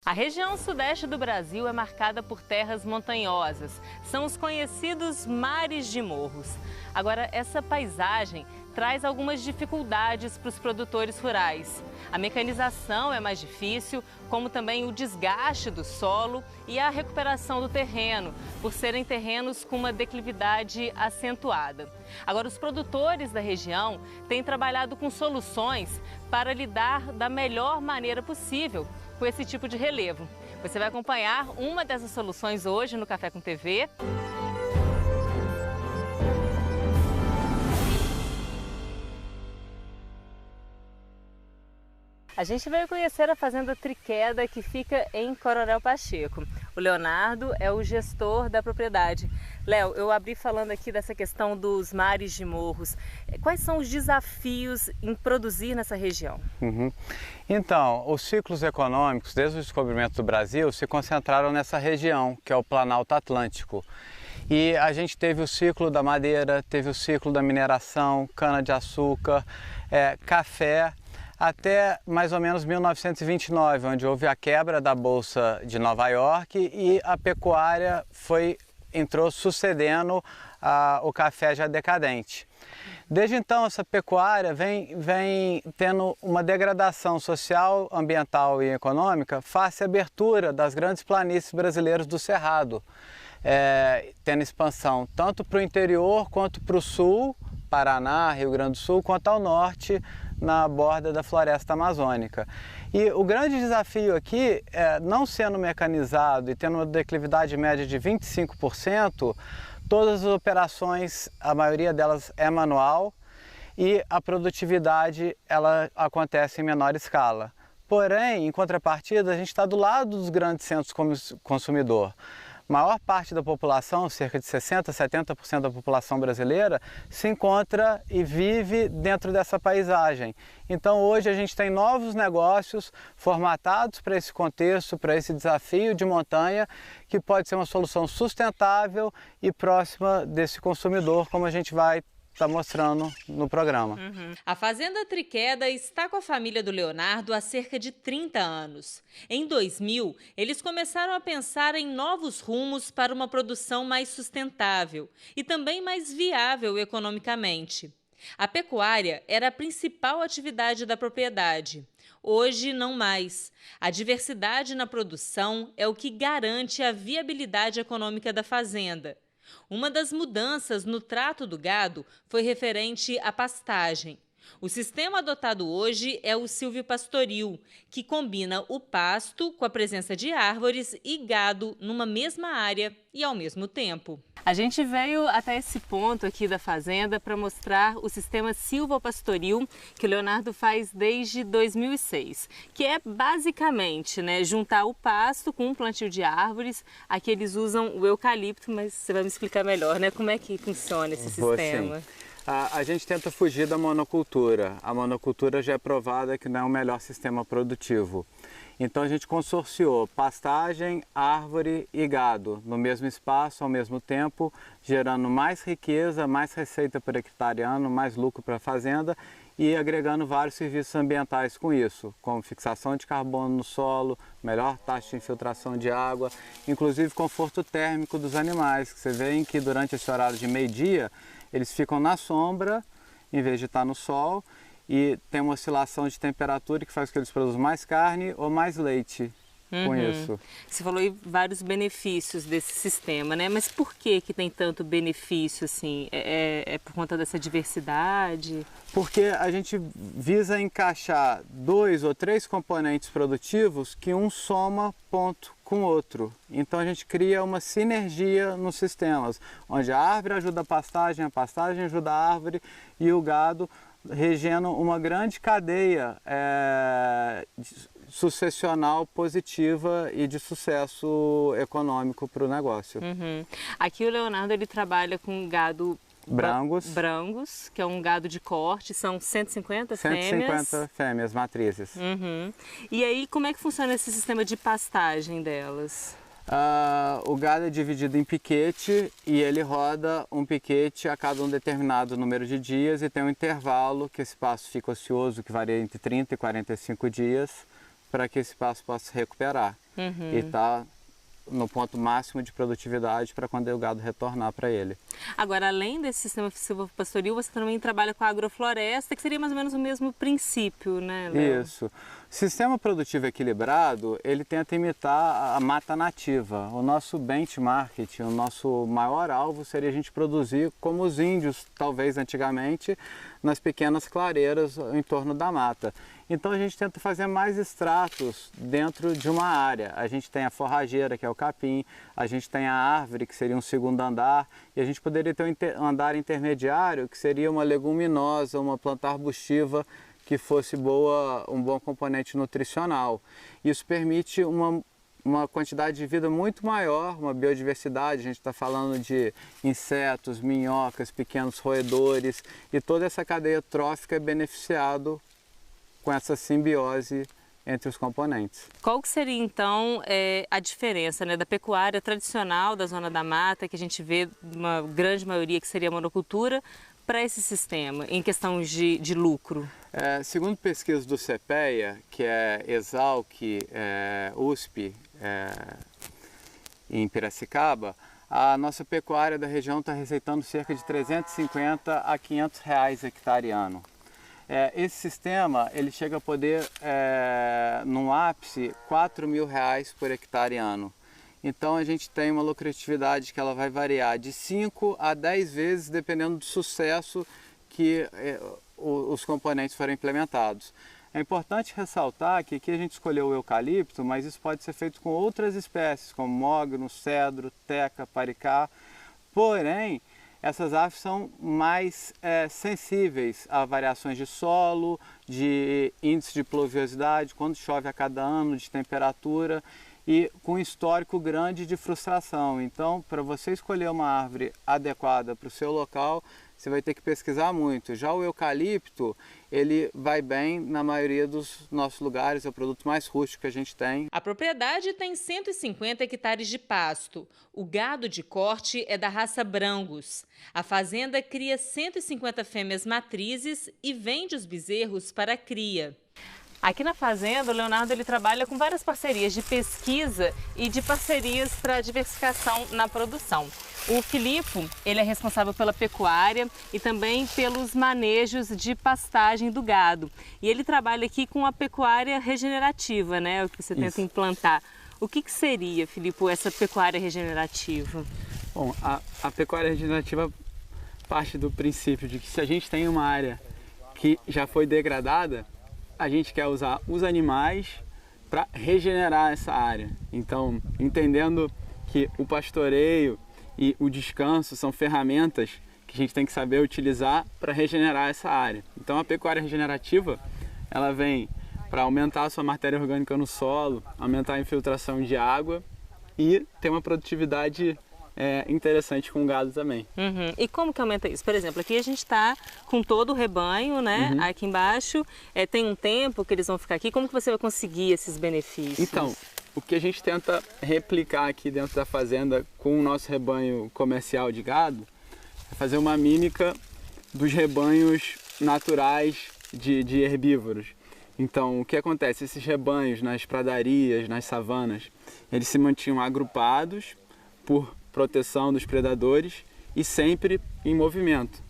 A região sudeste do Brasil é marcada por terras montanhosas. São os conhecidos mares de morros. Agora, essa paisagem traz algumas dificuldades para os produtores rurais. A mecanização é mais difícil, como também o desgaste do solo e a recuperação do terreno, por serem terrenos com uma declividade acentuada. Agora, os produtores da região têm trabalhado com soluções para lidar da melhor maneira possível com esse tipo de relevo. Você vai acompanhar uma dessas soluções hoje no Café com TV. A gente veio conhecer a Fazenda Triqueda, que fica em Coronel Pacheco. O Leonardo é o gestor da propriedade. Léo, eu abri falando aqui dessa questão dos mares de morros. Quais são os desafios em produzir nessa região? Então, os ciclos econômicos, desde o descobrimento do Brasil, se concentraram nessa região, que é o Planalto Atlântico. E a gente teve o ciclo da madeira, teve o ciclo da mineração, cana-de-açúcar, café, até mais ou menos 1929, onde houve a quebra da Bolsa de Nova York e a pecuária entrou sucedendo o café já decadente. Desde então, essa pecuária vem tendo uma degradação social, ambiental e econômica face à abertura das grandes planícies brasileiras do Cerrado, tendo expansão tanto para o interior quanto para o sul, Paraná, Rio Grande do Sul, quanto ao norte, na borda da floresta amazônica. E o grande desafio aqui, não sendo mecanizado e tendo uma declividade média de 25%, todas as operações, a maioria delas é manual e a produtividade ela acontece em menor escala. Porém, em contrapartida, a gente está do lado dos grandes centros consumidor. Maior parte da população, cerca de 60%, 70% da população brasileira, se encontra e vive dentro dessa paisagem. Então hoje a gente tem novos negócios formatados para esse contexto, para esse desafio de montanha, que pode ser uma solução sustentável e próxima desse consumidor, como a gente vai está mostrando no programa. A Fazenda Triqueda está com a família do Leonardo há cerca de 30 anos. Em 2000, eles começaram a pensar em novos rumos para uma produção mais sustentável e também mais viável economicamente. A pecuária era a principal atividade da propriedade. Hoje, não mais. A diversidade na produção é o que garante a viabilidade econômica da fazenda. Uma das mudanças no trato do gado foi referente à pastagem. O sistema adotado hoje é o silvopastoril, que combina o pasto com a presença de árvores e gado numa mesma área e ao mesmo tempo. A gente veio até esse ponto aqui da fazenda para mostrar o sistema silvopastoril que o Leonardo faz desde 2006, que é basicamente, juntar o pasto com um plantio de árvores. Aqui eles usam o eucalipto, mas você vai me explicar melhor, como é que funciona esse sistema? Sim. A gente tenta fugir da monocultura. A monocultura já é provada que não é o melhor sistema produtivo. Então a gente consorciou pastagem, árvore e gado no mesmo espaço, ao mesmo tempo, gerando mais riqueza, mais receita por hectareano, mais lucro para a fazenda e agregando vários serviços ambientais com isso, como fixação de carbono no solo, melhor taxa de infiltração de água, inclusive conforto térmico dos animais, que você vê que durante esse horário de meio-dia eles ficam na sombra em vez de estar no sol e tem uma oscilação de temperatura que faz com que eles produzam mais carne ou mais leite com isso. Você falou aí vários benefícios desse sistema, mas por que tem tanto benefício assim? É por conta dessa diversidade? Porque a gente visa encaixar 2 ou 3 componentes produtivos que um soma ponto com o outro. Então a gente cria uma sinergia nos sistemas, onde a árvore ajuda a pastagem ajuda a árvore e o gado, regendo uma grande cadeia sucessional positiva e de sucesso econômico para o negócio. Aqui o Leonardo ele trabalha com gado Brangus, que é um gado de corte, são 150 fêmeas? 150 fêmeas matrizes. E aí, como é que funciona esse sistema de pastagem delas? O gado é dividido em piquete e ele roda um piquete a cada um determinado número de dias e tem um intervalo que esse pasto fica ocioso, que varia entre 30 e 45 dias, para que esse pasto possa se recuperar. e está no ponto máximo de produtividade para quando o gado retornar para ele. Agora, além desse sistema silvopastoril, você também trabalha com a agrofloresta, que seria mais ou menos o mesmo princípio, né, Léo? Isso. O sistema produtivo equilibrado, ele tenta imitar a mata nativa. O nosso benchmark, o nosso maior alvo seria a gente produzir como os índios, talvez antigamente, nas pequenas clareiras em torno da mata. Então a gente tenta fazer mais estratos dentro de uma área. A gente tem a forrageira, que é o capim, a gente tem a árvore, que seria um segundo andar, e a gente poderia ter um andar intermediário, que seria uma leguminosa, uma planta arbustiva, que fosse um bom componente nutricional. Isso permite uma quantidade de vida muito maior, uma biodiversidade, a gente está falando de insetos, minhocas, pequenos roedores, e toda essa cadeia trófica é beneficiado com essa simbiose entre os componentes. Qual que seria então a diferença, né, da pecuária tradicional da Zona da Mata, que a gente vê uma grande maioria que seria monocultura, para esse sistema, em questão de lucro? Segundo pesquisas do CPEA, que é Exalc, USP, em Piracicaba, a nossa pecuária da região está receitando cerca de 350 a 500 reais hectare ano. Esse sistema ele chega a poder, num ápice, 4 mil reais por hectare ano. Então a gente tem uma lucratividade que ela vai variar de 5 a 10 vezes, dependendo do sucesso que os componentes forem implementados. É importante ressaltar que aqui a gente escolheu o eucalipto, mas isso pode ser feito com outras espécies, como mogno, cedro, teca, paricá. Porém, essas aves são mais sensíveis a variações de solo, de índice de pluviosidade, quando chove a cada ano, de temperatura e com um histórico grande de frustração. Então, para você escolher uma árvore adequada para o seu local, você vai ter que pesquisar muito. Já o eucalipto, ele vai bem na maioria dos nossos lugares, é o produto mais rústico que a gente tem. A propriedade tem 150 hectares de pasto. O gado de corte é da raça Brangus. A fazenda cria 150 fêmeas matrizes e vende os bezerros para cria. Aqui na fazenda, o Leonardo ele trabalha com várias parcerias de pesquisa e de parcerias para diversificação na produção. O Filipe, ele é responsável pela pecuária e também pelos manejos de pastagem do gado. E ele trabalha aqui com a pecuária regenerativa, né? O que você tenta implantar. O que seria, Filipe, essa pecuária regenerativa? Bom, a pecuária regenerativa parte do princípio de que se a gente tem uma área que já foi degradada, a gente quer usar os animais para regenerar essa área. Então, entendendo que o pastoreio e o descanso são ferramentas que a gente tem que saber utilizar para regenerar essa área. Então, a pecuária regenerativa, ela vem para aumentar a sua matéria orgânica no solo, aumentar a infiltração de água e ter uma produtividade interessante com o gado também. Uhum. E como que aumenta isso? Por exemplo, aqui a gente está com todo o rebanho, né? Uhum. Aqui embaixo, tem um tempo que eles vão ficar aqui. Como que você vai conseguir esses benefícios? Então, o que a gente tenta replicar aqui dentro da fazenda com o nosso rebanho comercial de gado é fazer uma mímica dos rebanhos naturais de herbívoros. Então, o que acontece? Esses rebanhos nas pradarias, nas savanas, eles se mantinham agrupados por proteção dos predadores e sempre em movimento.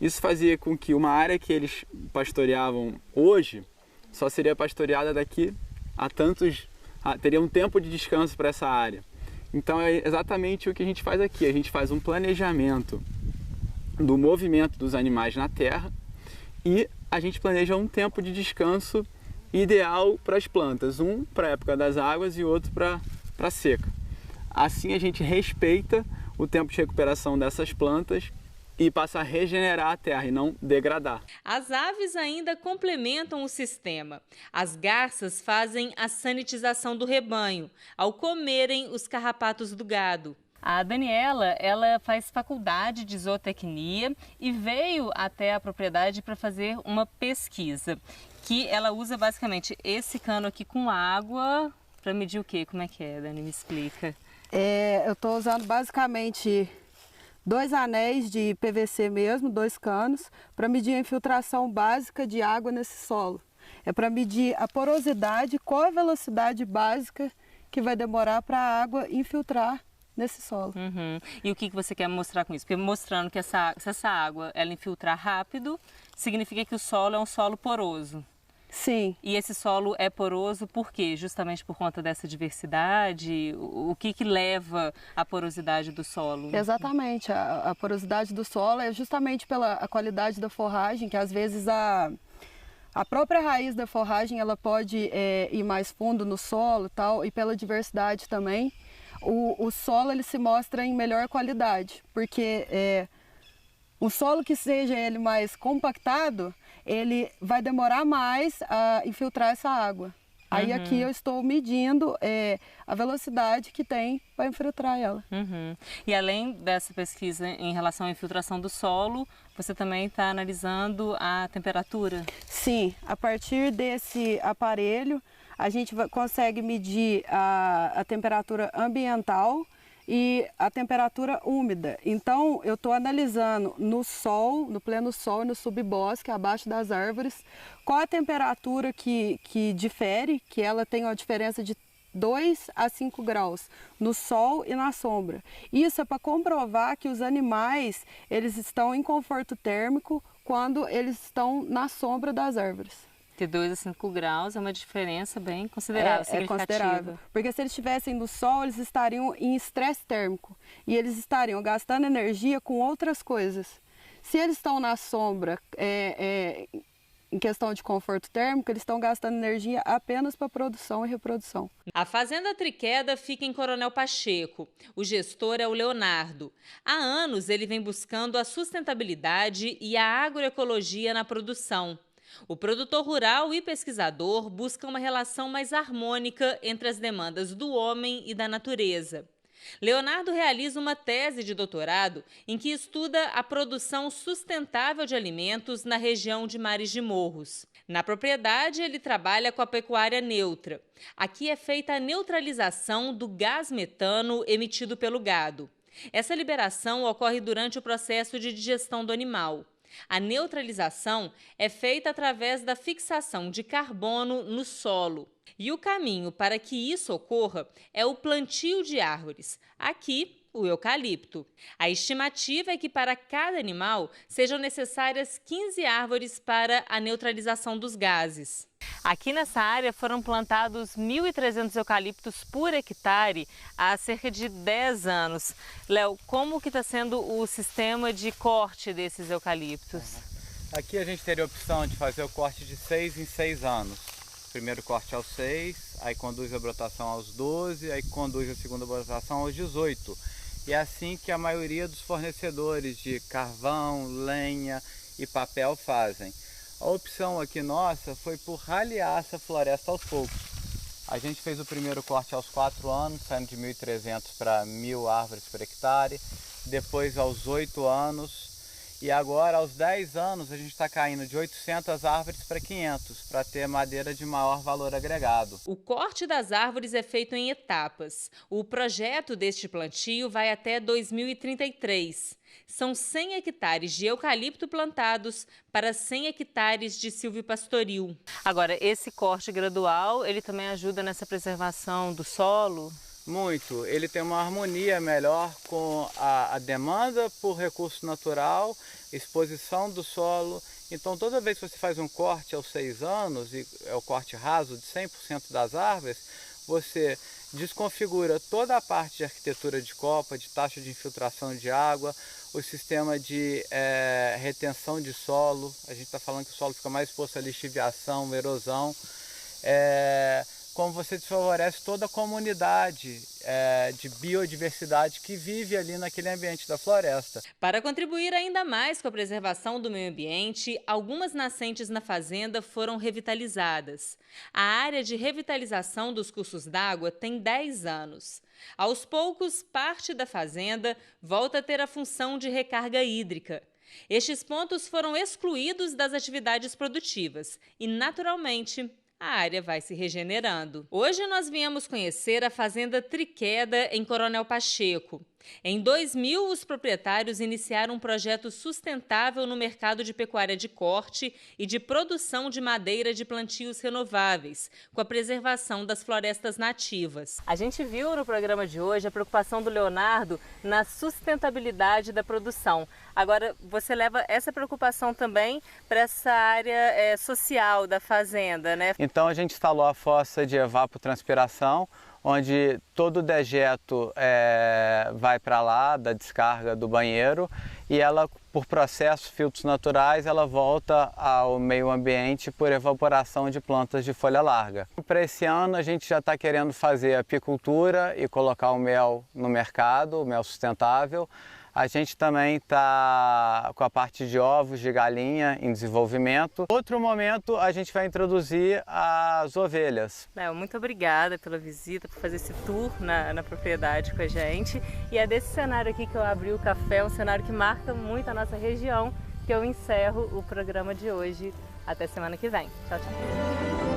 Isso fazia com que uma área que eles pastoreavam hoje só seria pastoreada daqui a teria um tempo de descanso para essa área. Então é exatamente o que a gente faz aqui. A gente faz um planejamento do movimento dos animais na terra e a gente planeja um tempo de descanso ideal para as plantas, um para a época das águas e outro para a seca. Assim a gente respeita o tempo de recuperação dessas plantas e passa a regenerar a terra e não degradar. As aves ainda complementam o sistema. As garças fazem a sanitização do rebanho ao comerem os carrapatos do gado. A Daniela, ela faz faculdade de zootecnia e veio até a propriedade para fazer uma pesquisa, que ela usa basicamente esse cano aqui com água para medir o quê? Como é que é, Dani? Me explica. Eu estou usando basicamente 2 anéis de PVC mesmo, 2 canos, para medir a infiltração básica de água nesse solo. É para medir a porosidade, qual a velocidade básica que vai demorar para a água infiltrar nesse solo. E o que você quer mostrar com isso? Porque mostrando que se essa água ela infiltrar rápido, significa que o solo é um solo poroso. Sim. E esse solo é poroso por quê? Justamente por conta dessa diversidade? O que leva à porosidade do solo? Exatamente. A porosidade do solo é justamente pela qualidade da forragem, que às vezes a própria raiz da forragem ela pode ir mais fundo no solo tal, e pela diversidade também. O solo ele se mostra em melhor qualidade, porque o solo que seja ele mais compactado, ele vai demorar mais a infiltrar essa água. Aí aqui eu estou medindo a velocidade que tem para infiltrar ela. E além dessa pesquisa em relação à infiltração do solo, você também está analisando a temperatura? Sim, a partir desse aparelho a gente consegue medir a temperatura ambiental e a temperatura úmida. Então, eu estou analisando no sol, no pleno sol e no subbosque, abaixo das árvores, qual a temperatura que difere, que ela tem uma diferença de 2 a 5 graus no sol e na sombra. Isso é para comprovar que os animais eles estão em conforto térmico quando eles estão na sombra das árvores. De 2 a 5 graus é uma diferença bem considerável, significativa. É considerável, porque se eles estivessem no sol, eles estariam em estresse térmico e eles estariam gastando energia com outras coisas. Se eles estão na sombra, em questão de conforto térmico, eles estão gastando energia apenas para produção e reprodução. A Fazenda Triqueda fica em Coronel Pacheco. O gestor é o Leonardo. Há anos ele vem buscando a sustentabilidade e a agroecologia na produção. O produtor rural e pesquisador buscam uma relação mais harmônica entre as demandas do homem e da natureza. Leonardo realiza uma tese de doutorado em que estuda a produção sustentável de alimentos na região de Mares de Morros. Na propriedade, ele trabalha com a pecuária neutra. Aqui é feita a neutralização do gás metano emitido pelo gado. Essa liberação ocorre durante o processo de digestão do animal. A neutralização é feita através da fixação de carbono no solo. E o caminho para que isso ocorra é o plantio de árvores. Aqui, o eucalipto. A estimativa é que para cada animal sejam necessárias 15 árvores para a neutralização dos gases. Aqui nessa área foram plantados 1.300 eucaliptos por hectare há cerca de 10 anos. Léo, como que está sendo o sistema de corte desses eucaliptos? Aqui a gente teria a opção de fazer o corte de 6 em 6 anos. Primeiro corte aos 6, aí conduz a brotação aos 12, aí conduz a segunda brotação aos 18. E é assim que a maioria dos fornecedores de carvão, lenha e papel fazem. A opção aqui nossa foi por ralear essa floresta aos poucos. A gente fez o primeiro corte aos 4 anos, saindo de 1.300 para 1.000 árvores por hectare. Depois aos 8 anos. E agora aos 10 anos a gente está caindo de 800 árvores para 500, para ter madeira de maior valor agregado. O corte das árvores é feito em etapas. O projeto deste plantio vai até 2033. São 100 hectares de eucalipto plantados para 100 hectares de silvipastoril. Agora, esse corte gradual, ele também ajuda nessa preservação do solo? Muito. Ele tem uma harmonia melhor com a demanda por recurso natural, exposição do solo. Então, toda vez que você faz um corte aos 6 anos, e é o corte raso de 100% das árvores, você desconfigura toda a parte de arquitetura de copa, de taxa de infiltração de água, o sistema de retenção de solo. A gente está falando que o solo fica mais exposto à lixiviação, erosão. Como você desfavorece toda a comunidade de biodiversidade que vive ali naquele ambiente da floresta. Para contribuir ainda mais com a preservação do meio ambiente, algumas nascentes na fazenda foram revitalizadas. A área de revitalização dos cursos d'água tem 10 anos. Aos poucos, parte da fazenda volta a ter a função de recarga hídrica. Estes pontos foram excluídos das atividades produtivas e, naturalmente, a área vai se regenerando. Hoje nós viemos conhecer a Fazenda Triqueda, em Coronel Pacheco. Em 2000, os proprietários iniciaram um projeto sustentável no mercado de pecuária de corte e de produção de madeira de plantios renováveis, com a preservação das florestas nativas. A gente viu no programa de hoje a preocupação do Leonardo na sustentabilidade da produção. Agora, você leva essa preocupação também para essa área social da fazenda, né? Então a gente instalou a fossa de evapotranspiração, onde todo o dejeto vai para lá, da descarga do banheiro, e ela, por processos, filtros naturais, ela volta ao meio ambiente por evaporação de plantas de folha larga. Para esse ano a gente já está querendo fazer apicultura e colocar o mel no mercado, o mel sustentável. A gente também está com a parte de ovos de galinha em desenvolvimento. Outro momento a gente vai introduzir as ovelhas. Muito obrigada pela visita, por fazer esse tour na propriedade com a gente. E é desse cenário aqui que eu abri o café, um cenário que marca muito a nossa região, que eu encerro o programa de hoje. Até semana que vem. Tchau, tchau.